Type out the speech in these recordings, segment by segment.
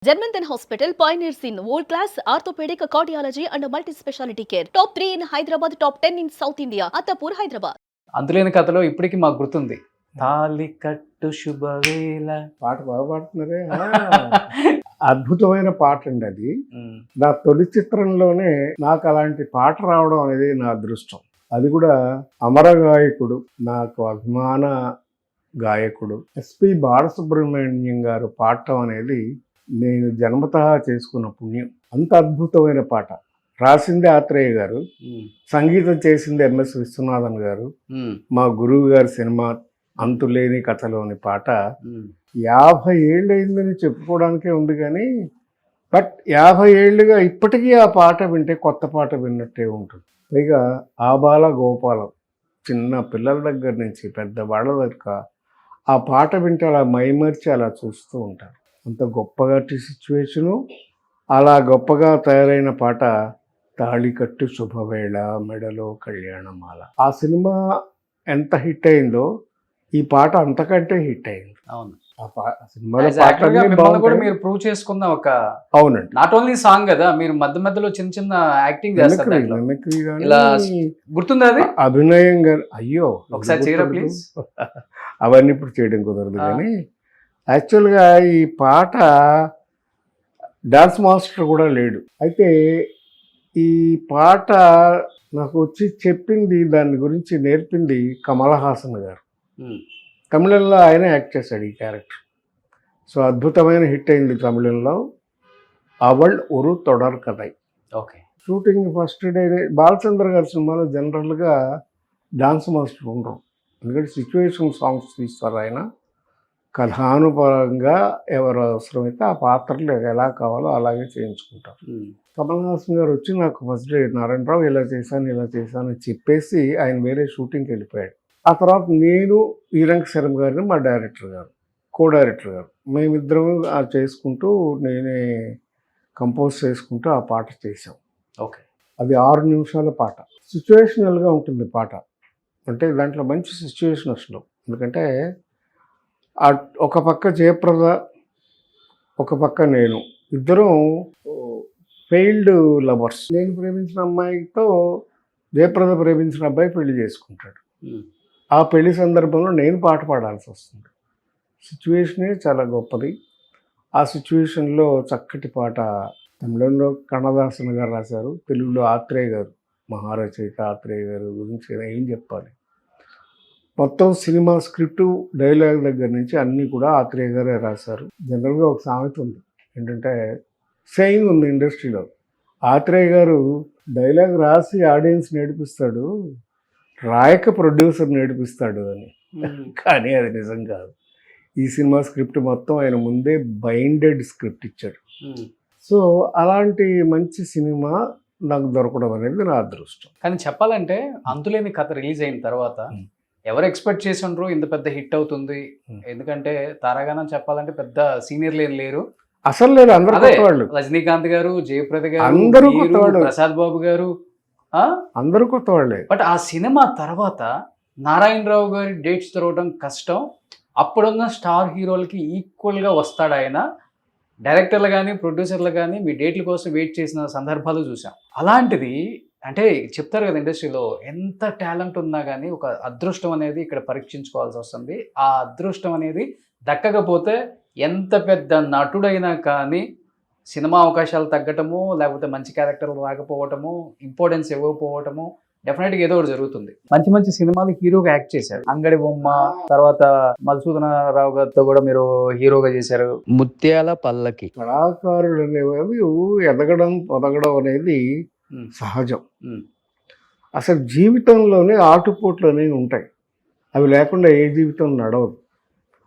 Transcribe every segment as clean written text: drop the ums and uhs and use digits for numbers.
Germanton Hospital pioneers in world-class orthopedic cardiology and multi-specialty care. Top 3 in Hyderabad, top 10 in South India. Attapur, Hyderabad. అంతులేని కథలో ఇప్పటికీ మాకు గుర్తుంది. తాళి కట్టు శుభవేళ పాట బాగా పాడుతున్నారే. అద్భుతమైన పాట అండి అది. నా తొలి చిత్రంలోనే నాకు అలాంటి పాట రావడం అనేది నా అదృష్టం. అది కూడా అమర గాయకుడు, నాకు అభిమాన గాయకుడు ఎస్పి బాలసుబ్రహ్మణ్యం గారు పాడటం అనేది నేను జన్మతః చేసుకున్న పుణ్యం. అంత అద్భుతమైన పాట. రాసింది ఆత్రేయ గారు, సంగీతం చేసింది ఎంఎస్ విశ్వనాథన్ గారు. మా గురువు గారి సినిమా అంతులేని కథలోని పాట 50 ఏళ్ళు అయిందని చెప్పుకోవడానికే ఉంది, కానీ బట్ 50 ఏళ్ళుగా ఇప్పటికీ ఆ పాట వింటే కొత్త పాట విన్నట్టే ఉంటుంది. పైగా ఆబాల గోపాలం, చిన్న పిల్లల దగ్గర నుంచి పెద్దవాళ్ళ దగ్గర ఆ పాట వింటే అలా మైమర్చి అలా చూస్తూ ఉంటారు. అంత గొప్పగా సిచ్యువేషను, అలా గొప్పగా తయారైన పాట తాళికట్టు శుభవేళ మెడలో కళ్యాణమాల. ఆ సినిమా ఎంత హిట్ అయిందో ఈ పాట అంతకంటే హిట్ అయింది. అవును, సినిమాలో కూడా మీరు ప్రూవ్ చేసుకున్న ఒక. అవునండి, నాట్ ఓన్లీ సాంగ్ కదా, మీరు మధ్య మధ్యలో చిన్న చిన్న యాక్టింగ్ గుర్తుంది అది అభినయం గారు. అయ్యో ఒకసారి చేయరా ప్లీజ్. అవన్నీ ఇప్పుడు చేయడం కుదరదు, కానీ యాక్చువల్గా ఈ పాట డాన్స్ మాస్టర్ కూడా లేడు. అయితే ఈ పాట నాకు వచ్చి చెప్పింది, దాని గురించి నేర్పింది కమల్ హాసన్ గారు. తమిళంలో ఆయన యాక్ట్ చేశాడు ఈ క్యారెక్టర్. సో అద్భుతమైన హిట్ అయింది తమిళంలో. Aval Oru Thodar Kathai. Okay, shooting first day Balachander గారి సినిమాలో జనరల్గా డాన్స్ మాస్టర్ ఉండరు, ఎందుకంటే సిచ్యువేషన్ సాంగ్స్ తీస్తారు ఆయన. కథానుపరంగా ఎవరు అవసరమైతే ఆ పాత్రలు ఎలా కావాలో అలాగే చేయించుకుంటారు. కమల్ హాసన్ గారు వచ్చి నాకు ఫస్ట్ డే నారాయణరావు ఇలా చేశాను అని చెప్పేసి ఆయన వేరే షూటింగ్కి వెళ్ళిపోయాడు. ఆ తర్వాత నేను ఈరంగ శర్మ గారిని మా డైరెక్టర్ గారు, కో డైరెక్టర్ గారు, మేమిద్దరం చేసుకుంటూ నేనే కంపోజ్ చేసుకుంటూ ఆ పాట చేసాం. ఓకే, అది 6 నిమిషాల పాట. సిచ్యువేషనల్గా ఉంటుంది పాట, అంటే దాంట్లో మంచి సిచ్యువేషన్ అసలు. ఎందుకంటే ఒక పక్క జయప్రద, ఒక పక్క నేను, ఇద్దరం ఫెయిల్డ్ లవర్స్. నేను ప్రేమించిన అమ్మాయితో జయప్రద ప్రేమించిన అబ్బాయి పెళ్లి చేసుకుంటాడు. ఆ పెళ్లి సందర్భంలో నేను పాట పాడాల్సి వస్తుంది. సిచ్యువేషనే చాలా గొప్పది. ఆ సిచ్యువేషన్లో చక్కటి పాట తమిళంలో కన్నదాసన్ గారు రాశారు, తెలుగులో ఆత్రేయ గారు, మహారచయిత ఆత్రేయ గారు గురించి ఏం చెప్పాలి. మొత్తం సినిమా స్క్రిప్టు, డైలాగ్ దగ్గర నుంచి అన్నీ కూడా ఆత్రేయ గారే రాశారు. జనరల్గా ఒక సామెత ఉంది, ఏంటంటే సేయింగ్ ఉంది ఇండస్ట్రీలో, ఆత్రేయ గారు డైలాగ్ రాసి ఆడియన్స్ నేర్పిస్తాడు, రాయక ప్రొడ్యూసర్ నేర్పిస్తాడు అని. కానీ అది నిజం కాదు. ఈ సినిమా స్క్రిప్ట్ మొత్తం ఆయన ముందే బైండెడ్ స్క్రిప్ట్ ఇచ్చాడు. సో అలాంటి మంచి సినిమా నాకు దొరకడం అనేది నా అదృష్టం. కానీ చెప్పాలంటే అంతులేని కథ రిలీజ్ అయిన తర్వాత ఎవరు ఎక్స్పెక్ట్ చేసి ఉండరు ఇంత పెద్ద హిట్ అవుతుంది. ఎందుకంటే తారాగణం చెప్పాలంటే పెద్ద సీనియర్లు ఏం లేరు, అసలు లేదు, అందరూ కొత్త వాళ్ళు. రజనీకాంత్ గారు, జయప్రద గారు, అందరూ కొత్త వాళ్ళు, ప్రసాద్ బాబు గారు, అందరూ కొత్త వాళ్ళే. బట్ ఆ సినిమా తర్వాత నారాయణరావు గారి డేట్స్ దొరకడం కష్టం. అప్పుడున్న స్టార్ హీరోలకి ఈక్వల్గా వస్తాడు ఆయన. డైరెక్టర్లు కానీ ప్రొడ్యూసర్లు కానీ మీ డేట్ల కోసం వెయిట్ చేసిన సందర్భాలు చూసాం. అలాంటిది అంటే చెప్తారు కదా, ఇండస్ట్రీలో ఎంత టాలెంట్ ఉన్నా కానీ ఒక అదృష్టం అనేది ఇక్కడ పరీక్షించుకోవాల్సి వస్తుంది. ఆ అదృష్టం అనేది దక్కకపోతే ఎంత పెద్ద నటుడైనా కానీ సినిమా అవకాశాలు తగ్గటము, లేకపోతే మంచి క్యారెక్టర్లు రాకపోవటము, ఇంపార్టెన్స్ ఇవ్వకపోవటము, డెఫినెట్గా ఏదో ఒకటి జరుగుతుంది. మంచి మంచి సినిమాలు హీరోగా యాక్ట్ చేశారు. అంగడి బొమ్మ, తర్వాత మధుసూదన రావు గారితో కూడా మీరు హీరోగా చేశారు. ముత్యాల పల్లకి. కళాకారులు అనేవి ఎదగడం పొదగడం అనేది సహజం. అసలు జీవితంలోనే ఆటుపోట్లు అనేవి ఉంటాయి, అవి లేకుండా ఏ జీవితం నడవదు.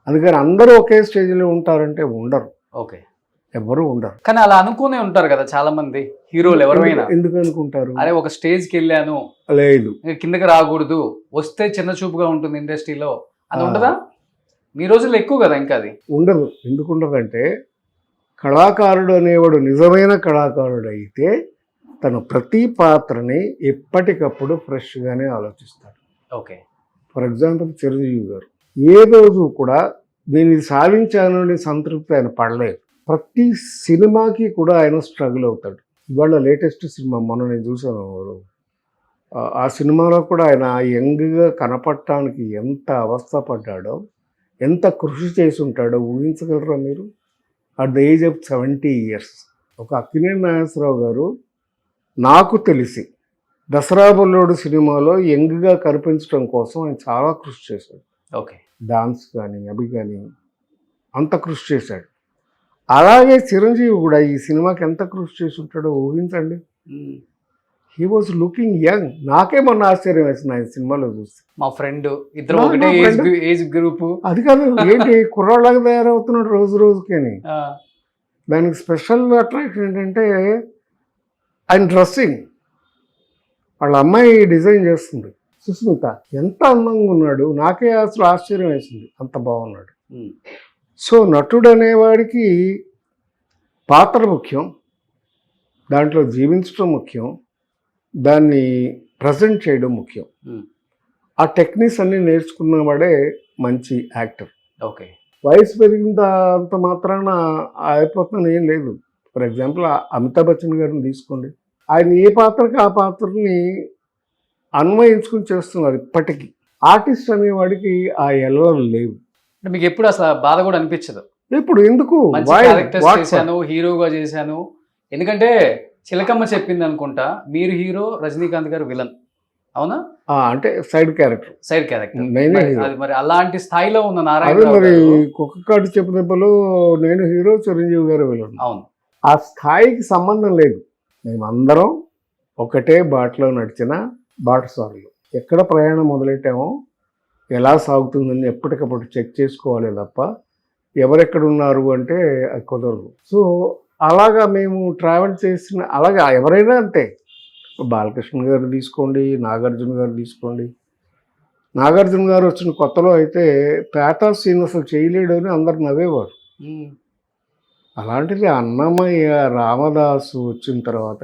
అందుకని అందరూ ఒకే స్టేజ్లో ఉంటారంటే ఉండరు. ఓకే, ఎవరు ఉండరు. కానీ అలా అనుకునే ఉంటారు కదా చాలా మంది హీరోలు. ఎవరైనా ఎందుకు అనుకుంటారు? అరే ఒక స్టేజ్కి వెళ్ళాను, లేదు కిందకి రాకూడదు, వస్తే చిన్న చూపుగా ఉంటుంది ఇండస్ట్రీలో అది ఉండదా? మీ రోజుల్లో ఎక్కువ కదా ఇంకా అది ఉండదు. ఎందుకు ఉండదంటే కళాకారుడు అనేవాడు నిజమైన కళాకారుడు అయితే తను ప్రతి పాత్రని ఎప్పటికప్పుడు ఫ్రెష్గానే ఆలోచిస్తాడు. ఓకే, ఫర్ ఎగ్జాంపుల్ చిరంజీవి గారు ఏ రోజు కూడా నేను ఇది సాధించాను అని సంతృప్తి ఆయన పడలేదు. ప్రతి సినిమాకి కూడా ఆయన స్ట్రగుల్ అవుతాడు. ఇవాళ లేటెస్ట్ సినిమా మొన్న నేను చూసాను. ఆ సినిమాలో కూడా ఆయన యంగ్గా కనపడటానికి ఎంత అవస్థ పడ్డాడో, ఎంత కృషి చేసి ఉంటాడో ఊహించగలరా మీరు? At the age of 70 years. ఒక అక్కినేని నాగేశ్వరరావు గారు నాకు తెలిసి దసరా బుల్లోడు సినిమాలో యంగ్గా కనిపించడం కోసం ఆయన చాలా కృషి చేశాడు. ఓకే. డాన్స్ కానీ అవి కానీ అంత కృషి చేశాడు. అలాగే చిరంజీవి కూడా ఈ సినిమాకి ఎంత కృషి చేసి ఉంటాడో ఊహించండి. He was looking young. నాకే మొన్న ఆశ్చర్యం వేసింది ఆయన సినిమాలో చూస్తే. మా ఫ్రెండ్ ఇద్దరు మా ఒకటే friend. Age group. అది కాదు, ఏంటి కుర్రాళ్ళగా తయారవుతున్నాడు రోజు రోజుకేని. దానికి స్పెషల్ అట్రాక్షన్ ఏంటంటే ఆయన డ్రెస్సింగ్. వాళ్ళ అమ్మాయి డిజైన్ చేస్తుంది సుస్మిత. ఎంత అందంగా ఉన్నాడు, నాకే అసలు ఆశ్చర్యం వేసింది, అంత బాగున్నాడు. సో నటుడు అనేవాడికి పాత్ర ముఖ్యం, దాంట్లో జీవించడం ముఖ్యం, దాన్ని ప్రజెంట్ చేయడం ముఖ్యం. ఆ టెక్నిక్స్ అన్నీ నేర్చుకున్నవాడే మంచి యాక్టర్. ఓకే. వయసు పెరిగినంత మాత్రాన అయిపోతుందని ఏం లేదు. ఫర్ ఎగ్జాంపుల్ అమితాబ్ బచ్చన్ గారిని తీసుకోండి. ఆయన ఏ పాత్రకి ఆ పాత్రని అన్వయించుకుని చేస్తున్నారు ఇప్పటికీ. ఆర్టిస్ట్ అనేవాడికి ఆ ఎల్లలు లేవు. అంటే మీకు ఎప్పుడు అసలు బాధ కూడా అనిపించదు? ఇప్పుడు ఎందుకు క్యారెక్టర్స్ చేశాను, హీరోగా చేశాను. ఎందుకంటే చిలకమ్మ చెప్పింది అనుకుంటా, మీరు హీరో, రజనీకాంత్ గారు విలన్, అవునా? అంటే సైడ్ క్యారెక్టర్. నేనే హీరో. అది మరి అలాంటి స్థాయిలో ఉన్న అదే నారాయణ మరి కుక్క కాటు చెప్పు దెబ్బలు నేను హీరో, చిరంజీవి గారు వెళ్ళను. అవును. ఆ స్థాయికి సంబంధం లేదు. మేమందరం ఒకటే బాటలో నడిచిన బాటసారులు. ఎక్కడ ప్రయాణం మొదలెట్టామో ఎలా సాగుతుందని ఎప్పటికప్పుడు చెక్ చేసుకోవాలి తప్ప ఎవరెక్కడ ఉన్నారు అంటే అది కుదరదు. సో అలాగా మేము ట్రావెల్ చేసిన, అలాగా ఎవరైనా అంతే. బాలకృష్ణ గారు తీసుకోండి, నాగార్జున గారు తీసుకోండి. నాగార్జున గారు వచ్చిన కొత్తలో అయితే పేటా సీన్ అసలు చేయలేడు అని అందరు నవ్వేవారు. అలాంటిది అన్నమయ్య, రామదాసు వచ్చిన తర్వాత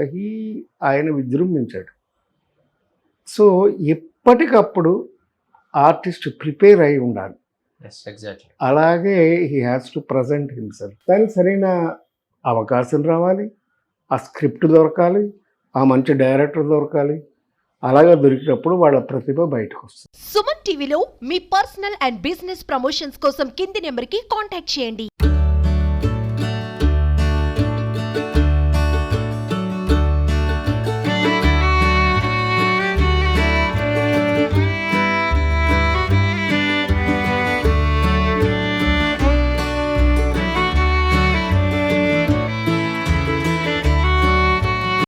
ఆయన విజృంభించాడు. సో ఎప్పటికప్పుడు ఆర్టిస్ట్ ప్రిపేర్ అయి ఉండాలి. అలాగే he has to present himself. దానికి సరైన అవకాశం రావాలి, ఆ స్క్రిప్ట్ దొరకాలి, ఆ మంచి డైరెక్టర్ దొరకాలి. అలాగా దొరికినప్పుడు వాళ్ళ ప్రతిభ బయటకు వస్తుంది. సుమన్ టీవీలో మీ పర్సనల్ అండ్ బిజినెస్ ప్రమోషన్స్ కోసం కింది నెంబర్కి కాంటాక్ట్ చేయండి.